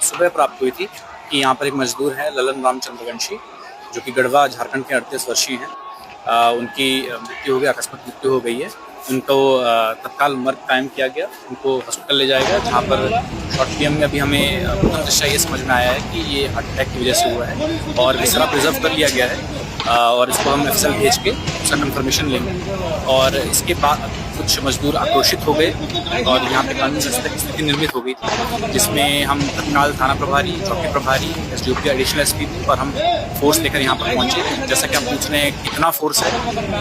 सुबह प्राप्त हुई थी कि यहाँ पर एक मजदूर है ललन रामचंद्र वंशी, जो कि गढ़वा झारखंड के 38 वर्षीय हैं। उनकी मृत्यु हो गई, आकस्मिक मृत्यु हो गई है। उनको तत्काल मर्ग कायम किया गया, उनको हॉस्पिटल ले जाया गया, जहाँ पर शॉर्ट पीएम में अभी हमें प्रथम दृष्टया ये समझ में आया है कि ये हार्ट अटैक की वजह से हुआ है और विसरा प्रिजर्व कर लिया गया है। और इसको हम एफएसएल भेज के उसका कंफर्मेशन लेंगे। और इसके बाद कुछ मजदूर आक्रोशित हो गए और यहाँ पे कानून व्यवस्था की स्थिति निर्मित हो गई थी, जिसमें हम तत्काल थाना प्रभारी, चौकी प्रभारी, एसडीओपी, एडिशनल एसपी और हम फोर्स लेकर यहाँ पर पहुँचे। जैसा कि आप पूछ रहे हैं कितना फोर्स है,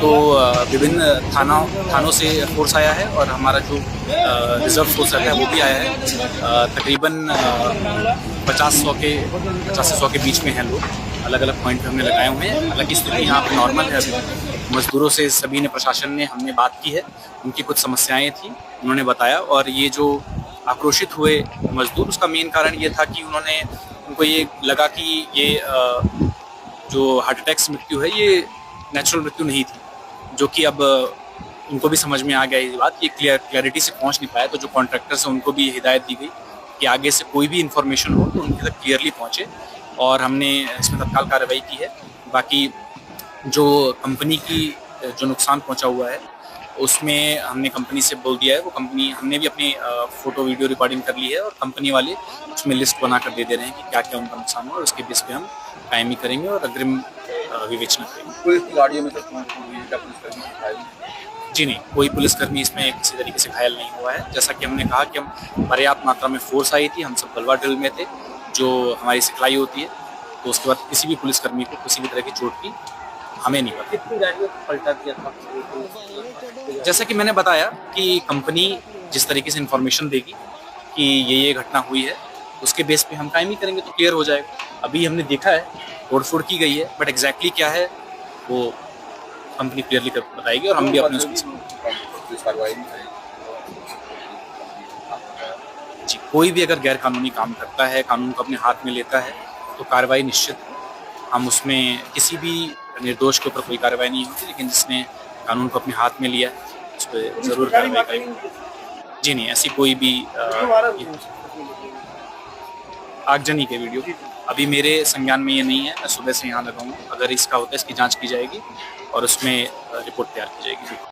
तो विभिन्न थानों से फोर्स आया है और हमारा जो रिजर्व फोर्स रहता है वो भी आया है। तकरीबन 50 से 100 के बीच में हैं लोग, अलग अलग पॉइंट पे हमने लगाए हुए हैं। हालांकि स्थिति यहाँ पर नॉर्मल है। अभी मजदूरों से सभी ने, प्रशासन ने, हमने बात की है, उनकी कुछ समस्याएं थी उन्होंने बताया। और ये जो आक्रोशित हुए मजदूर, उसका मेन कारण ये था कि उनको ये लगा कि ये जो हार्ट अटैक से मृत्यु है ये नेचुरल मृत्यु नहीं थी, जो कि अब उनको भी समझ में आ गया ये बात, ये क्लैरिटी से पहुंच नहीं पाया। तो जो कॉन्ट्रैक्टर्स हैं उनको भी हिदायत दी गई कि आगे से कोई भी इन्फॉर्मेशन हो तो उनके तक क्लियरली पहुँचे, और हमने इसमें तत्काल कार्रवाई की है। बाकी जो कंपनी की जो नुकसान पहुंचा हुआ है उसमें हमने कंपनी से बोल दिया है, वो कंपनी, हमने भी अपनी फोटो वीडियो रिकॉर्डिंग कर ली है और कंपनी वाले उसमें लिस्ट बना कर दे दे रहे हैं कि क्या क्या उनका नुकसान हुआ, और उसके बेस पे हम कायमी करेंगे और अग्रिम विवेचना करेंगे। पुलिस गाड़ियों में जी नहीं, कोई पुलिसकर्मी इसमें किसी तरीके से घायल नहीं हुआ है। जैसा कि हमने कहा कि हम पर्याप्त मात्रा में फोर्स आई थी, हम सब बलवा ड्रिल में थे, जो हमारी सिखलाई होती है, तो उसके बाद किसी भी पुलिसकर्मी को किसी भी तरह की चोट की हमें नहीं पता। कितनी गाड़ियों को पलटा दिया था? जैसा कि मैंने बताया कि कंपनी जिस तरीके से इंफॉर्मेशन देगी कि ये घटना हुई है, उसके बेस पे हम कायमी करेंगे तो क्लियर हो जाएगा। अभी हमने देखा है तोड़फोड़ की गई है, बट एग्जैक्टली क्या है वो कंपनी क्लियरली बताएगी और हम भी अपने जी, कोई भी अगर गैर कानूनी काम करता है, कानून को अपने हाथ में लेता है, तो कार्रवाई निश्चित है। हम उसमें किसी भी निर्दोष के ऊपर कोई कार्रवाई नहीं होती, लेकिन जिसने कानून को अपने हाथ में लिया उस पर जरूर कार्रवाई करेंगे। जी नहीं, ऐसी कोई भी आगजनी के वीडियो अभी मेरे संज्ञान में ये नहीं है। मैं सुबह से यहाँ लगा हूँ, अगर इसका होता है इसकी जांच की जाएगी और उसमें रिपोर्ट तैयार की जाएगी।